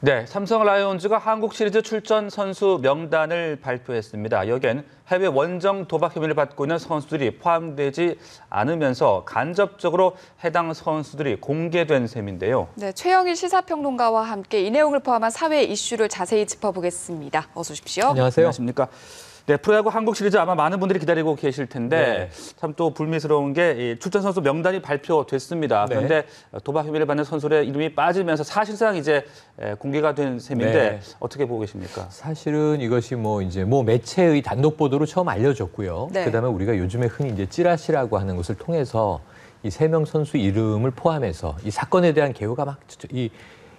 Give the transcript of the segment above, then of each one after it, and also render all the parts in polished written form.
네, 삼성 라이온즈가 한국 시리즈 출전 선수 명단을 발표했습니다. 여기엔 해외 원정 도박 혐의를 받고 있는 선수들이 포함되지 않으면서 간접적으로 해당 선수들이 공개된 셈인데요. 네, 최영일 시사평론가와 함께 이 내용을 포함한 사회 이슈를 자세히 짚어보겠습니다. 어서 오십시오. 안녕하세요. 안녕하십니까. 네, 프로야구 한국 시리즈 아마 많은 분들이 기다리고 계실 텐데 참 또 불미스러운 게 출전 선수 명단이 발표됐습니다. 그런데 도박 혐의를 받는 선수들의 이름이 빠지면서 사실상 이제 공개가 된 셈인데 어떻게 보고 계십니까? 사실은 이것이 이제 매체의 단독 보도로 처음 알려졌고요. 그다음에 우리가 요즘에 흔히 이제 찌라시라고 하는 것을 통해서 이 3명 선수 이름을 포함해서 이 사건에 대한 개요가 막 이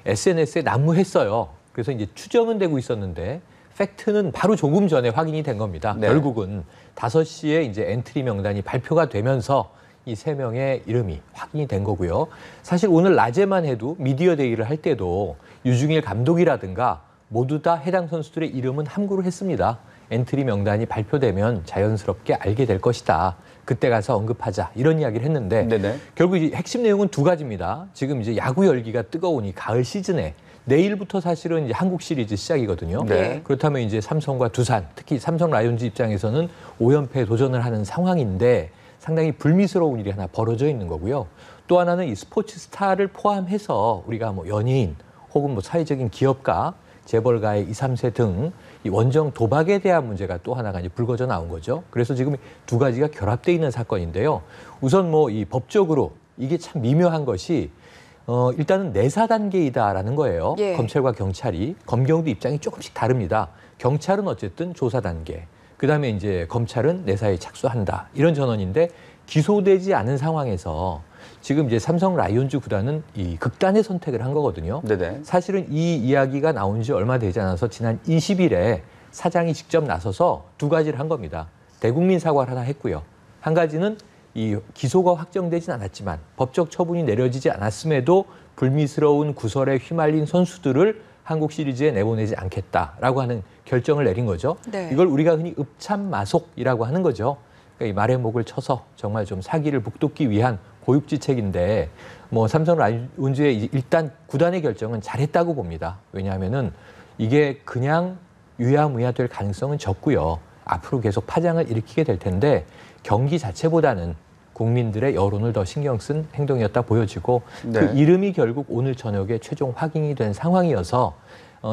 SNS에 난무했어요. 그래서 이제 추정은 되고 있었는데 팩트는 바로 조금 전에 확인이 된 겁니다. 결국은 5시에 이제 엔트리 명단이 발표가 되면서 이 3명의 이름이 확인이 된 거고요. 사실 오늘 낮에만 해도 미디어 데이를 할 때도 유중일 감독이라든가 모두 다 해당 선수들의 이름은 함구를 했습니다. 엔트리 명단이 발표되면 자연스럽게 알게 될 것이다. 그때 가서 언급하자. 이런 이야기를 했는데 결국 이 핵심 내용은 2가지입니다. 지금 이제 야구 열기가 뜨거운 이 가을 시즌에 내일부터 사실은 이제 한국 시리즈 시작이거든요. 그렇다면 이제 삼성과 두산, 특히 삼성 라이온즈 입장에서는 5연패에 도전을 하는 상황인데 상당히 불미스러운 일이 하나 벌어져 있는 거고요. 또 하나는 이 스포츠 스타를 포함해서 우리가 연예인 혹은 사회적인 기업가, 재벌가의 2, 3세 등 이 원정 도박에 대한 문제가 또 하나가 이제 불거져 나온 거죠. 그래서 지금 2가지가 결합되어 있는 사건인데요. 우선 이 법적으로 이게 참 미묘한 것이 일단은 내사 단계이다라는 거예요. 검찰과 경찰이. 검경도 입장이 조금씩 다릅니다. 경찰은 어쨌든 조사 단계. 그다음에 이제 검찰은 내사에 착수한다. 이런 전원인데 기소되지 않은 상황에서 지금 이제 삼성 라이온즈 구단은 이 극단의 선택을 한 거거든요. 사실은 이 이야기가 나온 지 얼마 되지 않아서 지난 20일에 사장이 직접 나서서 2가지를 한 겁니다. 대국민 사과를 하나 했고요. 한 가지는 이 기소가 확정되진 않았지만 법적 처분이 내려지지 않았음에도 불미스러운 구설에 휘말린 선수들을 한국 시리즈에 내보내지 않겠다라고 하는 결정을 내린 거죠. 이걸 우리가 흔히 읍참마속이라고 하는 거죠. 그러니까 이 말의 목을 쳐서 정말 좀 사기를 북돋기 위한 고육지책인데 삼성 라이온즈의 일단 구단의 결정은 잘했다고 봅니다. 왜냐하면은 이게 그냥 유야무야 될 가능성은 적고요. 앞으로 계속 파장을 일으키게 될 텐데 경기 자체보다는 국민들의 여론을 더 신경 쓴 행동이었다 보여지고 그 이름이 결국 오늘 저녁에 최종 확인이 된 상황이어서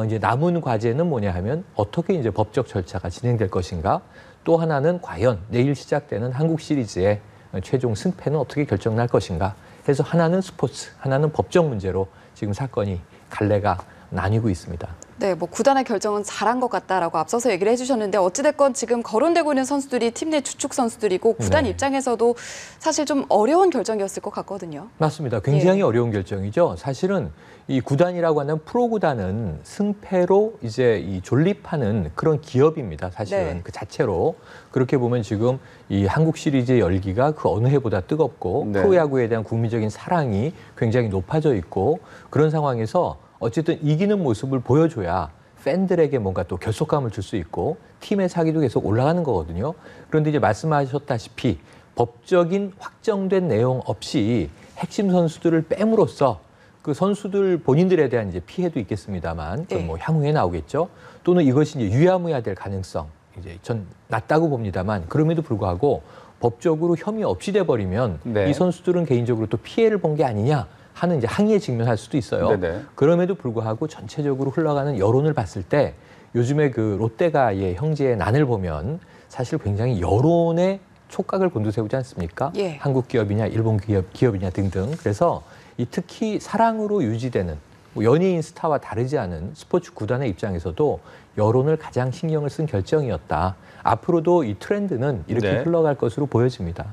이제 남은 과제는 뭐냐 하면 어떻게 이제 법적 절차가 진행될 것인가, 또 하나는 과연 내일 시작되는 한국 시리즈의 최종 승패는 어떻게 결정날 것인가 해서 하나는 스포츠, 하나는 법적 문제로 지금 사건이 갈래가 나뉘고 있습니다. 네, 구단의 결정은 잘한 것 같다라고 앞서서 얘기를 해주셨는데 어찌됐건 지금 거론되고 있는 선수들이 팀 내 주축 선수들이고 구단 입장에서도 사실 좀 어려운 결정이었을 것 같거든요. 맞습니다. 굉장히 어려운 결정이죠. 사실은 이 구단이라고 하는 프로구단은 승패로 이제 이 존립하는 그런 기업입니다. 사실은 그 자체로. 그렇게 보면 지금 이 한국 시리즈의 열기가 그 어느 해보다 뜨겁고 프로야구에 대한 국민적인 사랑이 굉장히 높아져 있고 그런 상황에서 어쨌든 이기는 모습을 보여줘야 팬들에게 뭔가 또 결속감을 줄 수 있고 팀의 사기도 계속 올라가는 거거든요. 그런데 이제 말씀하셨다시피 법적인 확정된 내용 없이 핵심 선수들을 뺨으로써 그 선수들 본인들에 대한 이제 피해도 있겠습니다만 그건 향후에 나오겠죠. 또는 이것이 이제 유야무야 될 가능성 이제 전 낮다고 봅니다만 그럼에도 불구하고 법적으로 혐의 없이 돼버리면 이 선수들은 개인적으로 또 피해를 본 게 아니냐 하는 이제 항의에 직면할 수도 있어요. 그럼에도 불구하고 전체적으로 흘러가는 여론을 봤을 때 요즘에 그 롯데가의 형제의 난을 보면 사실 굉장히 여론의 촉각을 곤두세우지 않습니까? 한국 기업이냐 일본 기업이냐 등등. 그래서 이 특히 사랑으로 유지되는 연예인 스타와 다르지 않은 스포츠 구단의 입장에서도 여론을 가장 신경을 쓴 결정이었다. 앞으로도 이 트렌드는 이렇게 흘러갈 것으로 보여집니다.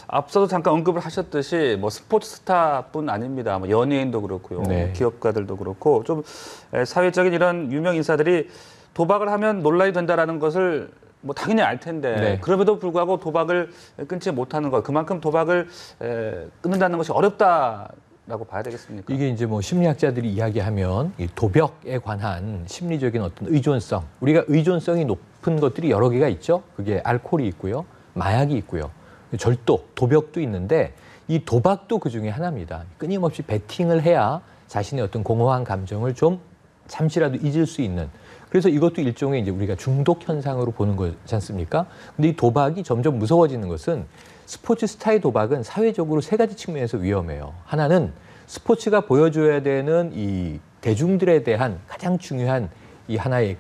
앞서도 잠깐 언급을 하셨듯이 스포츠 스타뿐 아닙니다. 연예인도 그렇고요. 기업가들도 그렇고 좀 사회적인 이런 유명 인사들이 도박을 하면 논란이 된다라는 것을 당연히 알 텐데 그럼에도 불구하고 도박을 끊지 못하는 것, 그만큼 도박을 끊는다는 것이 어렵다라고 봐야 되겠습니까? 이게 이제 심리학자들이 이야기하면 이 도벽에 관한 심리적인 어떤 의존성, 우리가 의존성이 높은 것들이 여러 개가 있죠. 그게 알코올이 있고요, 마약이 있고요, 절도, 도벽도 있는데 이 도박도 그 중에 하나입니다. 끊임없이 베팅을 해야 자신의 어떤 공허한 감정을 좀 잠시라도 잊을 수 있는. 그래서 이것도 일종의 이제 우리가 중독 현상으로 보는 거지 않습니까? 근데 이 도박이 점점 무서워지는 것은 스포츠 스타의 도박은 사회적으로 세 가지 측면에서 위험해요. 하나는 스포츠가 보여줘야 되는 이 대중들에 대한 가장 중요한 이 하나의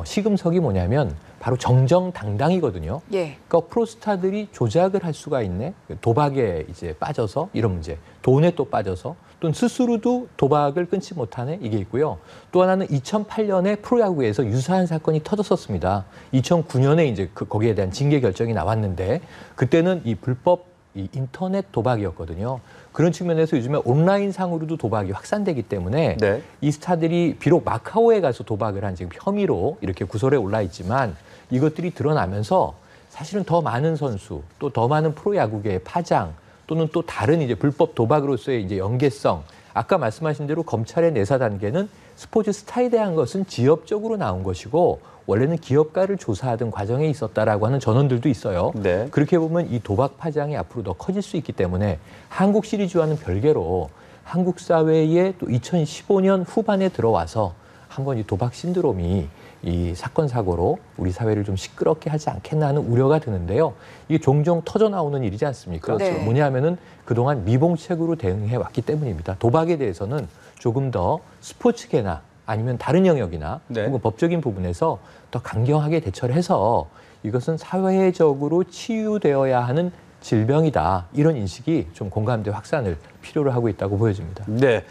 시금석이 뭐냐면 바로 정정당당이거든요. 예. 그러니까 프로스타들이 조작을 할 수가 있네. 도박에 이제 빠져서 이런 문제, 돈에 또 빠져서 또는 스스로도 도박을 끊지 못하네 이게 있고요. 또 하나는 2008년에 프로야구에서 유사한 사건이 터졌었습니다. 2009년에 이제 거기에 대한 징계 결정이 나왔는데 그때는 이 불법 이 인터넷 도박이었거든요. 그런 측면에서 요즘에 온라인 상으로도 도박이 확산되기 때문에 네. 이 스타들이 비록 마카오에 가서 도박을 한 지금 혐의로 이렇게 구설에 올라 있지만 이것들이 드러나면서 사실은 더 많은 선수 또 더 많은 프로야구계의 파장 또는 또 다른 이제 불법 도박으로서의 이제 연계성 아까 말씀하신 대로 검찰의 내사 단계는 스포츠 스타에 대한 것은 지엽적으로 나온 것이고 원래는 기업가를 조사하던 과정에 있었다라고 하는 전언들도 있어요. 네. 그렇게 보면 이 도박 파장이 앞으로 더 커질 수 있기 때문에 한국 시리즈와는 별개로 한국 사회에 또 2015년 후반에 들어와서 한번 이 도박 신드롬이 이 사건 사고로 우리 사회를 좀 시끄럽게 하지 않겠나 하는 우려가 드는데요. 이게 종종 터져 나오는 일이지 않습니까? 그렇죠. 뭐냐면은 그동안 미봉책으로 대응해 왔기 때문입니다. 도박에 대해서는 조금 더 스포츠계나 아니면 다른 영역이나 네. 혹은 법적인 부분에서 더 강경하게 대처를 해서 이것은 사회적으로 치유되어야 하는 질병이다. 이런 인식이 좀 공감대 확산을 필요로 하고 있다고 보여집니다. 네.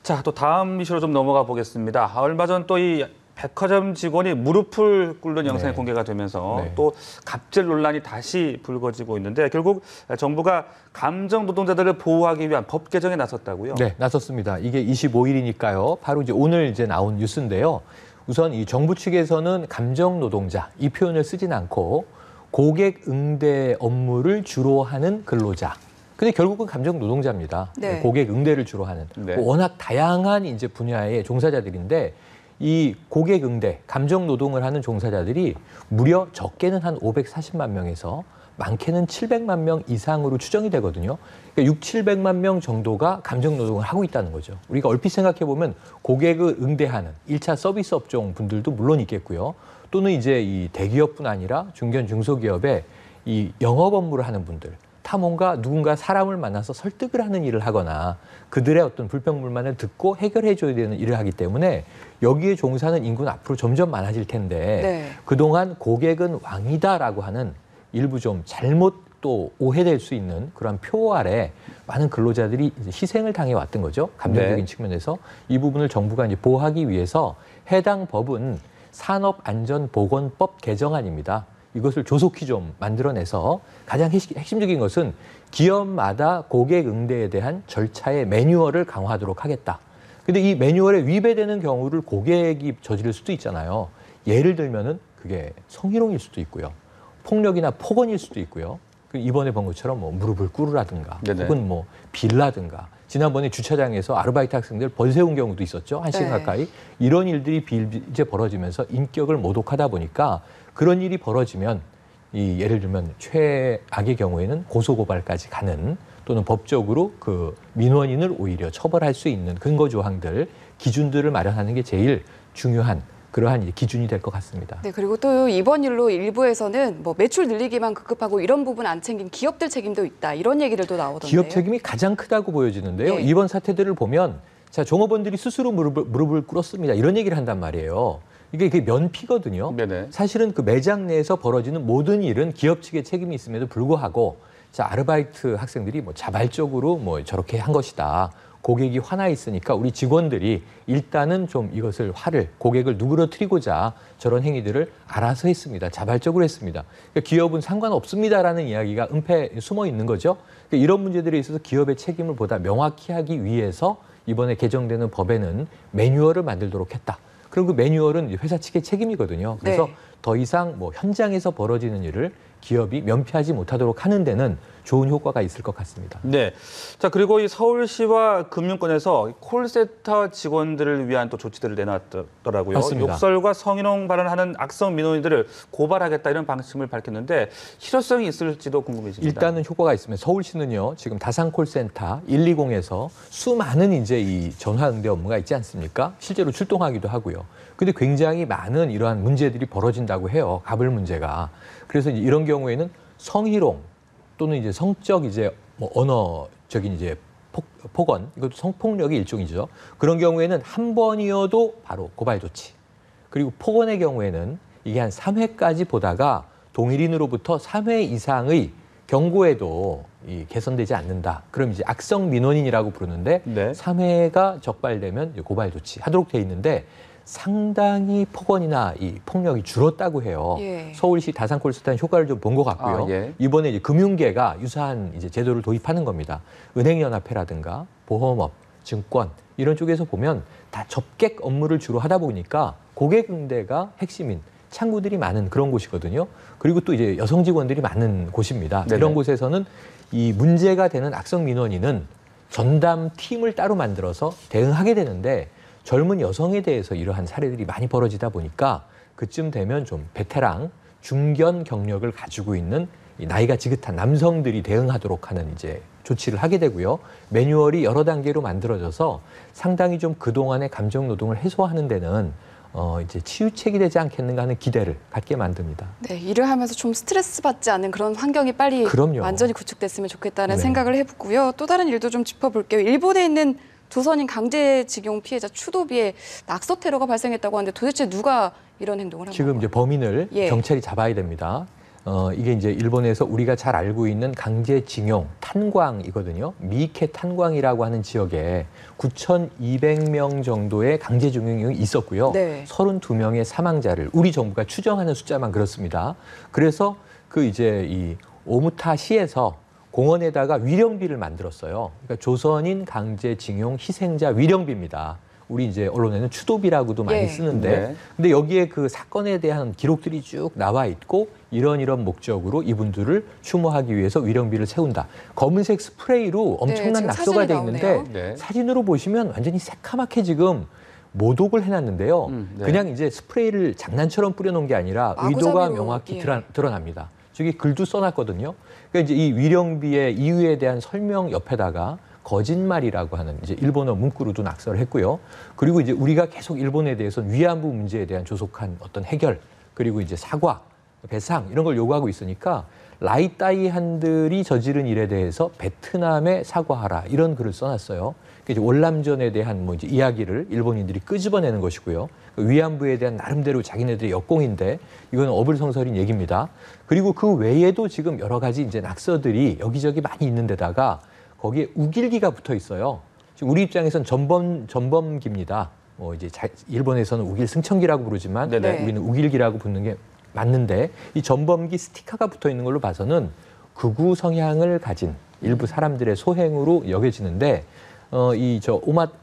자, 또 다음 이슈로 좀 넘어가 보겠습니다. 얼마 전 또 이 백화점 직원이 무릎을 꿇는 영상이 네. 공개가 되면서 네. 또 갑질 논란이 다시 불거지고 있는데 결국 정부가 감정 노동자들을 보호하기 위한 법 개정에 나섰다고요? 네, 나섰습니다. 이게 25일이니까요. 바로 이제 오늘 이제 나온 뉴스인데요. 우선 이 정부 측에서는 감정 노동자 이 표현을 쓰진 않고 고객 응대 업무를 주로 하는 근로자. 근데 결국은 감정 노동자입니다. 네. 고객 응대를 주로 하는. 네. 워낙 다양한 이제 분야의 종사자들인데 이 고객 응대, 감정 노동을 하는 종사자들이 무려 적게는 한 540만 명에서 많게는 700만 명 이상으로 추정이 되거든요. 그러니까 700만 명 정도가 감정 노동을 하고 있다는 거죠. 우리가 얼핏 생각해 보면 고객을 응대하는 1차 서비스 업종 분들도 물론 있겠고요. 또는 이제 이 대기업뿐 아니라 중견 중소기업에 이 영업 업무를 하는 분들, 탐험가 누군가 사람을 만나서 설득을 하는 일을 하거나 그들의 어떤 불평불만을 듣고 해결해 줘야 되는 일을 하기 때문에 여기에 종사하는 인구는 앞으로 점점 많아질 텐데 네. 그동안 고객은 왕이다라고 하는 일부 좀 잘못 또 오해될 수 있는 그런 표 아래 많은 근로자들이 이제 희생을 당해왔던 거죠. 감정적인 네. 측면에서 이 부분을 정부가 이제 보호하기 위해서 해당 법은 산업안전보건법 개정안입니다. 이것을 조속히 좀 만들어내서 가장 핵심적인 것은 기업마다 고객 응대에 대한 절차의 매뉴얼을 강화하도록 하겠다. 근데 이 매뉴얼에 위배되는 경우를 고객이 저지를 수도 있잖아요. 예를 들면은 그게 성희롱일 수도 있고요. 폭력이나 폭언일 수도 있고요. 이번에 본 것처럼 뭐 무릎을 꿇으라든가 네네. 혹은 뭐 빌라든가 지난번에 주차장에서 아르바이트 학생들 벌 세운 경우도 있었죠. 1시간 네. 가까이. 이런 일들이 이제 벌어지면서 인격을 모독하다 보니까 그런 일이 벌어지면 이 예를 들면 최악의 경우에는 고소고발까지 가는 또는 법적으로 그 민원인을 오히려 처벌할 수 있는 근거 조항들, 기준들을 마련하는 게 제일 중요한 그러한 기준이 될 것 같습니다. 네, 그리고 또 이번 일로 일부에서는 뭐 매출 늘리기만 급급하고 이런 부분 안 챙긴 기업들 책임도 있다. 이런 얘기들도 나오던데요. 기업 책임이 가장 크다고 보여지는데요. 네. 이번 사태들을 보면 자, 종업원들이 스스로 무릎을 꿇었습니다. 이런 얘기를 한단 말이에요. 이게 면피거든요. 네네. 사실은 그 매장 내에서 벌어지는 모든 일은 기업 측의 책임이 있음에도 불구하고 자, 아르바이트 학생들이 뭐 자발적으로 뭐 저렇게 한 것이다. 고객이 화나 있으니까 우리 직원들이 일단은 좀 이것을 고객을 누그러뜨리고자 저런 행위들을 알아서 했습니다. 자발적으로 했습니다. 그러니까 기업은 상관없습니다라는 이야기가 은폐 숨어 있는 거죠. 그러니까 이런 문제들에 있어서 기업의 책임을 보다 명확히 하기 위해서 이번에 개정되는 법에는 매뉴얼을 만들도록 했다. 그럼 그 매뉴얼은 회사 측의 책임이거든요. 그래서 네. 더 이상 뭐 현장에서 벌어지는 일을 기업이 면피하지 못하도록 하는 데는 좋은 효과가 있을 것 같습니다. 네. 자, 그리고 이 서울시와 금융권에서 콜센터 직원들을 위한 또 조치들을 내놨더라고요. 맞습니다. 욕설과 성희롱 발언하는 악성 민원인들을 고발하겠다 이런 방침을 밝혔는데 실효성이 있을지도 궁금해집니다. 일단은 효과가 있으면 서울시는요, 지금 다산 콜센터 120에서 수많은 이제 이 전화 응대 업무가 있지 않습니까? 실제로 출동하기도 하고요. 근데 굉장히 많은 이러한 문제들이 벌어진다고 해요. 갑을 문제가. 그래서 이제 이런 경우에는 성희롱 또는 이제 성적 이제 뭐 언어적인 이제 폭언, 이것도 성폭력의 일종이죠. 그런 경우에는 한 번이어도 바로 고발 조치. 그리고 폭언의 경우에는 이게 한 3회까지 보다가 동일인으로부터 3회 이상의 경고에도 개선되지 않는다. 그럼 이제 악성 민원인이라고 부르는데 네. 3회가 적발되면 고발 조치 하도록 돼 있는데 상당히 폭언이나 이 폭력이 줄었다고 해요. 예. 서울시 다산콜센터는 효과를 좀 본 것 같고요. 예. 이번에 이제 금융계가 유사한 이제 제도를 도입하는 겁니다. 은행연합회라든가 보험업, 증권 이런 쪽에서 보면 다 접객 업무를 주로 하다 보니까 고객 응대가 핵심인 창구들이 많은 그런 곳이거든요. 그리고 또 이제 여성 직원들이 많은 곳입니다. 네네. 이런 곳에서는 이 문제가 되는 악성 민원인은 전담 팀을 따로 만들어서 대응하게 되는데 젊은 여성에 대해서 이러한 사례들이 많이 벌어지다 보니까 그쯤 되면 좀 베테랑, 중견 경력을 가지고 있는 이 나이가 지긋한 남성들이 대응하도록 하는 이제 조치를 하게 되고요. 매뉴얼이 여러 단계로 만들어져서 상당히 좀 그동안의 감정 노동을 해소하는 데는 이제 치유책이 되지 않겠는가 하는 기대를 갖게 만듭니다. 네, 일을 하면서 좀 스트레스 받지 않는 그런 환경이 빨리 그럼요. 완전히 구축됐으면 좋겠다는 네. 생각을 해보고요. 또 다른 일도 좀 짚어볼게요. 일본에 있는 조선인 강제징용 피해자 추도비에 낙서 테러가 발생했다고 하는데 도대체 누가 이런 행동을 한 지금 건가요? 이제 범인을 예. 경찰이 잡아야 됩니다. 이게 이제 일본에서 우리가 잘 알고 있는 강제징용, 탄광이거든요. 미케 탄광이라고 하는 지역에 9,200명 정도의 강제징용이 있었고요. 네. 32명의 사망자를 우리 정부가 추정하는 숫자만 그렇습니다. 그래서 그 이제 이 오무타시에서 공원에다가 위령비를 만들었어요. 그러니까 조선인 강제징용 희생자 위령비입니다. 우리 이제 언론에는 추도비라고도 많이 예. 쓰는데, 네. 근데 여기에 그 사건에 대한 기록들이 쭉 나와 있고 이런 목적으로 이분들을 추모하기 위해서 위령비를 세운다. 검은색 스프레이로 엄청난 지금 낙서가 사진이 돼 있는데 나오네요. 네. 사진으로 보시면 완전히 새카맣게 지금 모독을 해놨는데요. 네. 그냥 이제 스프레이를 장난처럼 뿌려놓은 게 아니라 의도가 마구잡이로, 명확히 예. 드러납니다. 저기 글도 써놨거든요. 그러니까 이제 이 위령비의 이유에 대한 설명 옆에다가 거짓말이라고 하는 이제 일본어 문구로도 낙서를 했고요. 그리고 이제 우리가 계속 일본에 대해서는 위안부 문제에 대한 조속한 어떤 해결, 그리고 이제 사과, 배상 이런 걸 요구하고 있으니까 라이따이한들이 저지른 일에 대해서 베트남에 사과하라 이런 글을 써놨어요. 그러니까 이제 월남전에 대한 뭐 이제 이야기를 일본인들이 끄집어내는 것이고요. 위안부에 대한 나름대로 자기네들의 역공인데 이건 어불성설인 얘기입니다. 그리고 그 외에도 지금 여러 가지 이제 낙서들이 여기저기 많이 있는 데다가 거기에 우길기가 붙어 있어요. 지금 우리 입장에서는 전범기입니다. 뭐 이제 일본에서는 우길 승천기라고 부르지만 네네. 우리는 우길기라고 부르는 게 맞는데 이 전범기 스티커가 붙어 있는 걸로 봐서는 극우 성향을 가진 일부 사람들의 소행으로 여겨지는데 이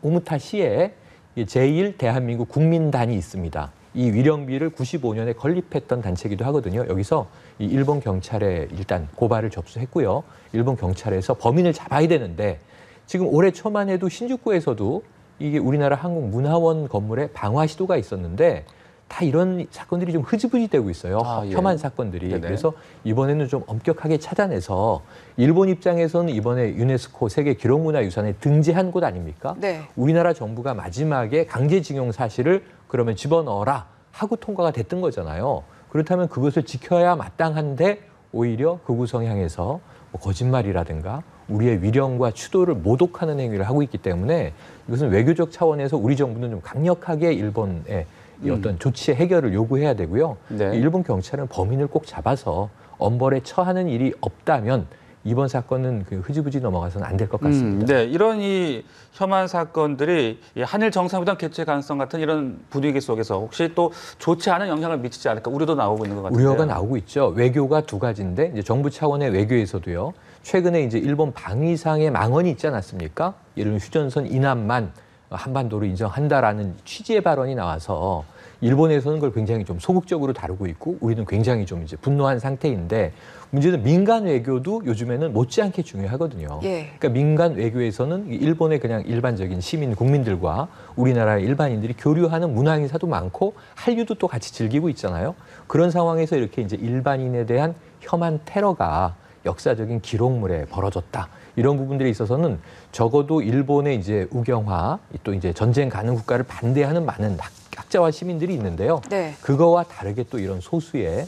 오무타시에 제1 대한민국 국민단이 있습니다. 이 위령비를 95년에 건립했던 단체이기도 하거든요. 여기서 이 일본 경찰에 일단 고발을 접수했고요. 일본 경찰에서 범인을 잡아야 되는데 지금 올해 초만 해도 신주쿠에서도 이게 우리나라 한국문화원 건물에 방화 시도가 있었는데 다 이런 사건들이 좀 흐지부지 되고 있어요. 예. 혐한 사건들이. 네네. 그래서 이번에는 좀 엄격하게 찾아내서 일본 입장에서는 이번에 유네스코 세계 기록문화유산에 등재한 곳 아닙니까? 네. 우리나라 정부가 마지막에 강제징용 사실을 그러면 집어넣어라 하고 통과가 됐던 거잖아요. 그렇다면 그것을 지켜야 마땅한데 오히려 극우 성향에서 뭐 거짓말이라든가 우리의 위령과 추도를 모독하는 행위를 하고 있기 때문에 이것은 외교적 차원에서 우리 정부는 좀 강력하게 일본의 이 어떤 조치의 해결을 요구해야 되고요. 네. 일본 경찰은 범인을 꼭 잡아서 엄벌에 처하는 일이 없다면 이번 사건은 그 흐지부지 넘어가서는 안 될 것 같습니다. 네, 이런 이 혐한 사건들이 이 한일 정상회담 개최 가능성 같은 이런 분위기 속에서 혹시 또 좋지 않은 영향을 미치지 않을까 우려도 나오고 있는 것 같은데요. 우려가 나오고 있죠. 외교가 두 가지인데 이제 정부 차원의 외교에서도요. 최근에 이제 일본 방위상의 망언이 있지 않았습니까? 이런 휴전선 이남만 한반도를 인정한다라는 취지의 발언이 나와서 일본에서는 그걸 굉장히 좀 소극적으로 다루고 있고 우리는 굉장히 좀 이제 분노한 상태인데 문제는 민간 외교도 요즘에는 못지않게 중요하거든요. 예. 그러니까 민간 외교에서는 일본의 그냥 일반적인 시민 국민들과 우리나라의 일반인들이 교류하는 문화 행사도 많고 한류도 또 같이 즐기고 있잖아요. 그런 상황에서 이렇게 이제 일반인에 대한 혐한 테러가 역사적인 기록물에 벌어졌다. 이런 부분들에 있어서는 적어도 일본의 이제 우경화, 또 이제 전쟁 가능 국가를 반대하는 많은 학자와 시민들이 있는데요. 네. 그거와 다르게 또 이런 소수의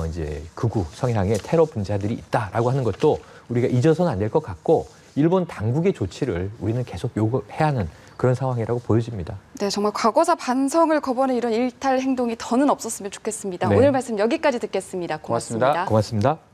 이제 극우 성향의 테러 분자들이 있다라고 하는 것도 우리가 잊어서는 안 될 것 같고 일본 당국의 조치를 우리는 계속 요구해야 하는 그런 상황이라고 보여집니다. 네, 정말 과거사 반성을 거부하는 이런 일탈 행동이 더는 없었으면 좋겠습니다. 네. 오늘 말씀 여기까지 듣겠습니다. 고맙습니다. 고맙습니다.